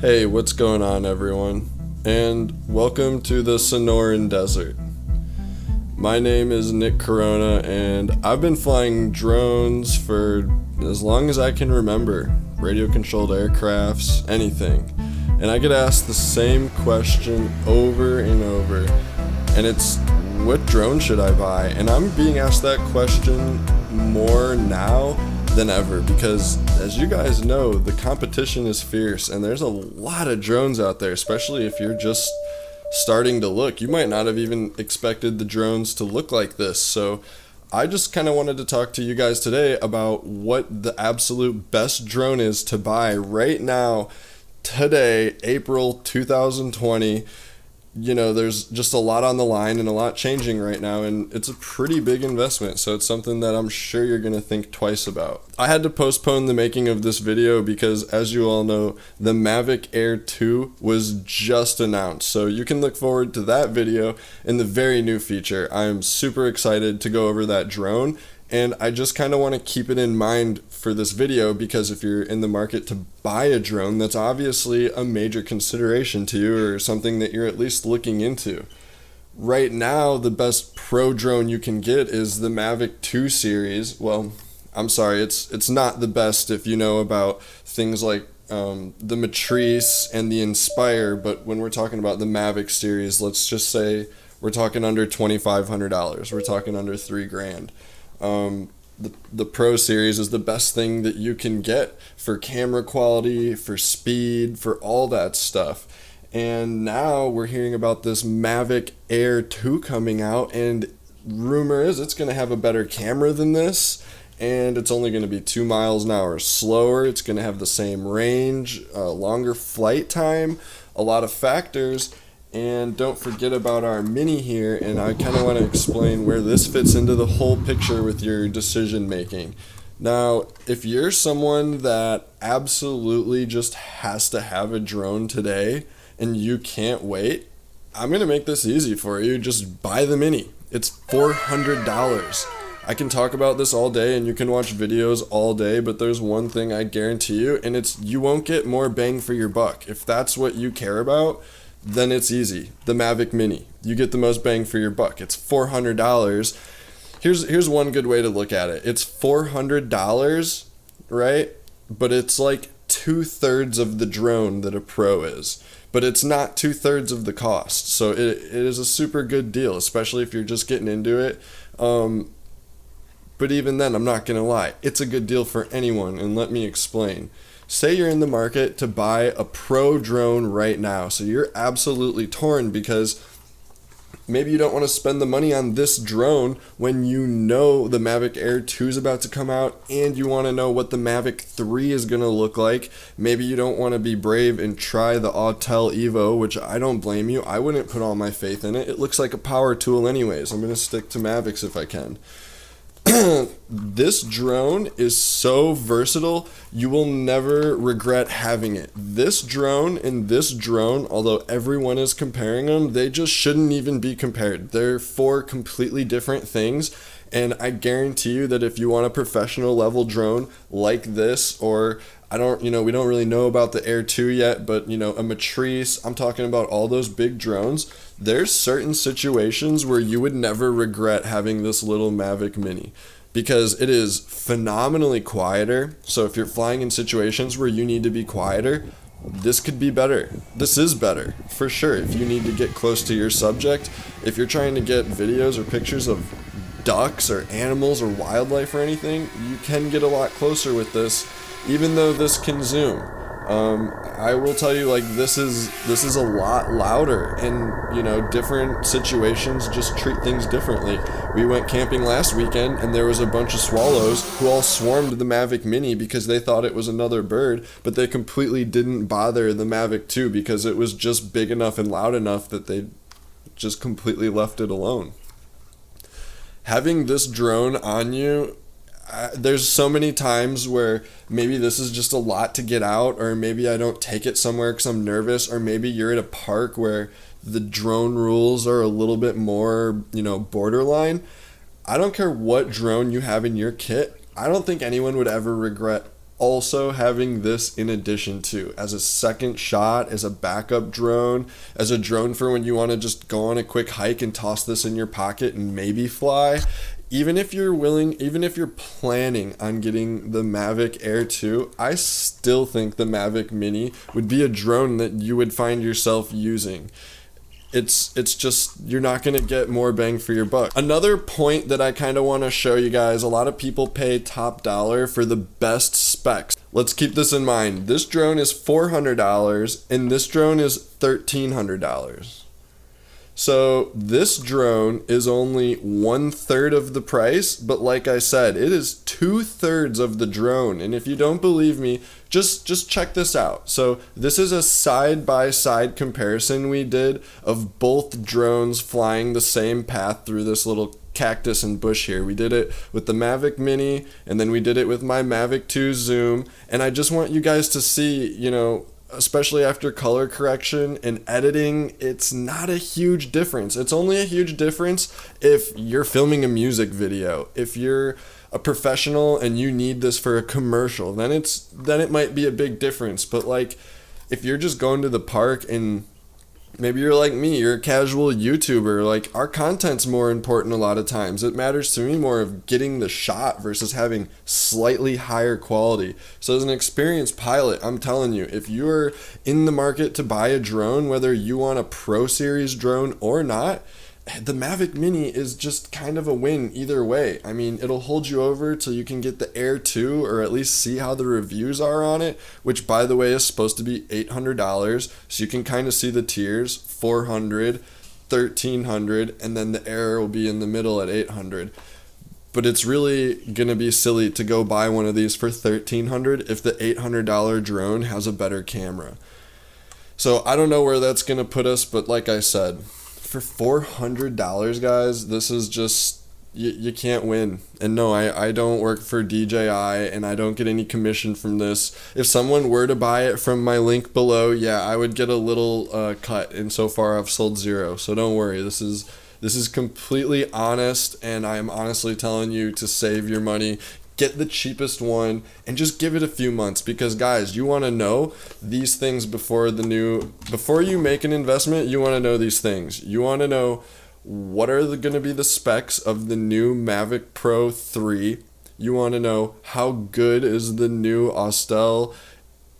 Hey, what's going on, everyone? And welcome to the Sonoran Desert. My name is Nick Corona, and I've been flying drones for as long as I can remember. Radio-controlled aircrafts, anything. And I get asked the same question over and over. And it's, what drone should I buy? And I'm being asked that question more now than ever because, as you guys know, the competition is fierce and there's a lot of drones out there, especially if you're just starting to look. You might not have even expected the drones to look like this. So I just kind of wanted to talk to you guys today about what the absolute best drone is to buy right now, today, April 2020. You know, there's just a lot on the line and a lot changing right now, and it's a pretty big investment, so it's something that I'm sure you're going to think twice about. I had to postpone the making of this video because, as you all know, the Mavic Air 2 was just announced, so you can look forward to that video in the very new feature. I'm super excited to go over that drone, and I just kind of want to keep it in mind for this video because if you're in the market to buy a drone, that's obviously a major consideration to you or something that you're at least looking into. Right now, the best pro drone you can get is the Mavic 2 series. Well, I'm sorry, it's not the best if you know about things like the Matrice and the Inspire, but when we're talking about the Mavic series, let's just say we're talking under $2,500. We're talking under $3,000. The Pro Series is the best thing that you can get for camera quality, for speed, for all that stuff. And now we're hearing about this Mavic Air 2 coming out, and rumor is it's going to have a better camera than this, and it's only going to be 2 miles an hour slower. It's going to have the same range, longer flight time, a lot of factors. And don't forget about our Mini here, and I kind of want to explain where this fits into the whole picture with your decision making. Now, if you're someone that absolutely just has to have a drone today and you can't wait, I'm going to make this easy for you. Just buy the Mini. It's $400. I can talk about this all day and you can watch videos all day, but there's one thing I guarantee you, and it's you won't get more bang for your buck. If that's what you care about, then it's easy. The Mavic Mini. You get the most bang for your buck. It's $400. Here's one good way to look at it. It's $400, right? But it's like 2/3 of the drone that a Pro is. But it's not 2/3 of the cost. So it is a super good deal, especially if you're just getting into it. But even then, I'm not going to lie. It's a good deal for anyone, and let me explain. Say you're in the market to buy a pro drone right now, so you're absolutely torn because maybe you don't want to spend the money on this drone when you know the Mavic Air 2 is about to come out and you want to know what the Mavic 3 is going to look like. Maybe you don't want to be brave and try the Autel Evo, which I don't blame you. I wouldn't put all my faith in it. It looks like a power tool anyways. I'm going to stick to Mavics if I can. This drone is so versatile, you will never regret having it. This drone and this drone, although everyone is comparing them, they just shouldn't even be compared. They're 4 completely different things, and I guarantee you that if you want a professional level drone like this, or we don't really know about the Air 2 yet, but a Matrice, I'm talking about all those big drones, there's certain situations where you would never regret having this little Mavic Mini because it is phenomenally quieter. So if you're flying in situations where you need to be quieter, this could be better. This is better, for sure. If you need to get close to your subject, if you're trying to get videos or pictures of ducks or animals or wildlife or anything, you can get a lot closer with this, even though this can zoom. I will tell you, this is a lot louder, and different situations just treat things differently. We went camping last weekend and there was a bunch of swallows who all swarmed the Mavic Mini because they thought it was another bird, but they completely didn't bother the Mavic 2 because it was just big enough and loud enough that they just completely left it alone. Having this drone on you, there's so many times where maybe this is just a lot to get out, or maybe I don't take it somewhere because I'm nervous, or maybe you're at a park where the drone rules are a little bit more, borderline. I don't care what drone you have in your kit. I don't think anyone would ever regret also having this in addition to, as a second shot, as a backup drone, as a drone for when you want to just go on a quick hike and toss this in your pocket and maybe fly. Even if you're planning on getting the Mavic Air 2, I still think the Mavic Mini would be a drone that you would find yourself using. It's just, you're not going to get more bang for your buck. Another point that I kind of want to show you guys, a lot of people pay top dollar for the best specs. Let's keep this in mind. This drone is $400 and this drone is $1,300. So this drone is only 1/3 of the price, but like I said, it is 2/3 of the drone. And if you don't believe me, just check this out. So this is a side-by-side comparison we did of both drones flying the same path through this little cactus and bush here. We did it with the Mavic Mini, and then we did it with my Mavic 2 Zoom. And I just want you guys to see, especially after color correction and editing, it's not a huge difference. It's only a huge difference if you're filming a music video. If you're a professional and you need this for a commercial, then it might be a big difference. But like, if you're just going to the park and maybe you're like me, you're a casual YouTuber, like, our content's more important a lot of times. It matters to me more of getting the shot versus having slightly higher quality. So as an experienced pilot, I'm telling you, if you're in the market to buy a drone, whether you want a Pro Series drone or not, the Mavic Mini is just kind of a win either way. I mean, it'll hold you over till you can get the Air 2 or at least see how the reviews are on it, which by the way is supposed to be $800. So you can kind of see the tiers, $400, $1,300, and then the Air will be in the middle at $800. But it's really gonna be silly to go buy one of these for $1,300 if the $800 drone has a better camera. So I don't know where that's gonna put us, but like I said, for $400, guys, this is just, you can't win. And no, I don't work for DJI and I don't get any commission from this. If someone were to buy it from my link below, yeah, I would get a little cut, and so far I've sold 0. So don't worry, this is completely honest, and I am honestly telling you to save your money. Get the cheapest one and just give it a few months, because guys, you want to know these things before you make an investment. You want to know these things. You want to know what are going to be the specs of the new Mavic Pro 3. You want to know how good is the new Austell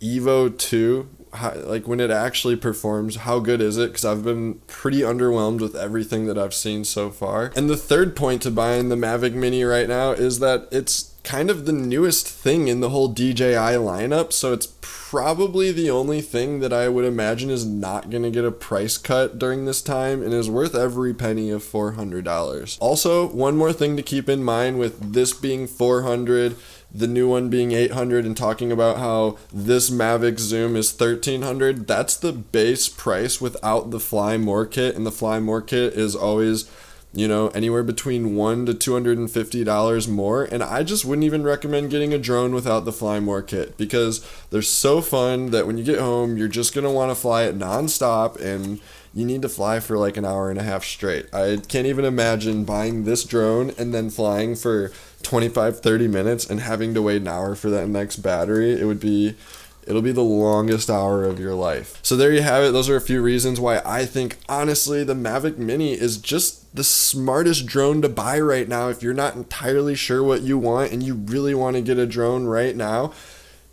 Evo 2. Like when it actually performs, how good is it? Because I've been pretty underwhelmed with everything that I've seen so far. And the third point to buying the Mavic Mini right now is that it's kind of the newest thing in the whole DJI lineup, so it's probably the only thing that I would imagine is not going to get a price cut during this time and is worth every penny of $400. Also, one more thing to keep in mind with this being $400, the new one being $800, and talking about how this Mavic Zoom is $1,300, that's the base price without the Fly More kit, and the Fly More kit is always, anywhere between $100 to $250 more. And I just wouldn't even recommend getting a drone without the Fly More kit, because they're so fun that when you get home, you're just going to want to fly it nonstop, and you need to fly for like an hour and a half straight. I can't even imagine buying this drone and then flying for 25-30 minutes and having to wait an hour for that next battery. It'll be the longest hour of your life. So there you have it. Those are a few reasons why I think, honestly, the Mavic Mini is just the smartest drone to buy right now. If you're not entirely sure what you want and you really want to get a drone right now,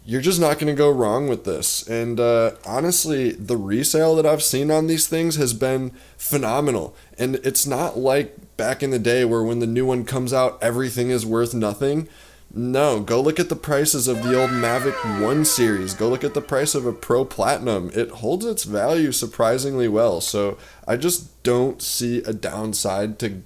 you're just not going to go wrong with this. And honestly, the resale that I've seen on these things has been phenomenal. And it's not like back in the day where when the new one comes out, everything is worth nothing. No, go look at the prices of the old Mavic 1 series. Go look at the price of a Pro Platinum. It holds its value surprisingly well. So I just don't see a downside to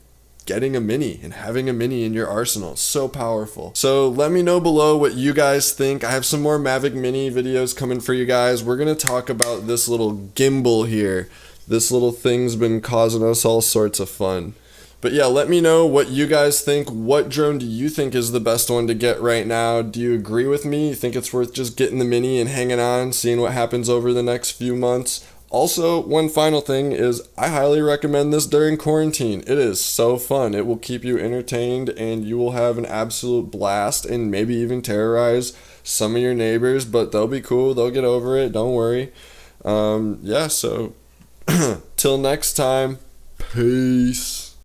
getting a Mini and having a Mini in your arsenal. It's so powerful. So let me know below what you guys think. I have some more Mavic Mini videos coming for you guys. We're going to talk about this little gimbal here. This little thing's been causing us all sorts of fun. But yeah, let me know what you guys think. What drone do you think is the best one to get right now? Do you agree with me? You think it's worth just getting the Mini and hanging on, seeing what happens over the next few months? Also, one final thing is I highly recommend this during quarantine. It is so fun. It will keep you entertained and you will have an absolute blast and maybe even terrorize some of your neighbors, but they'll be cool. They'll get over it. Don't worry. Yeah, so till next time, peace.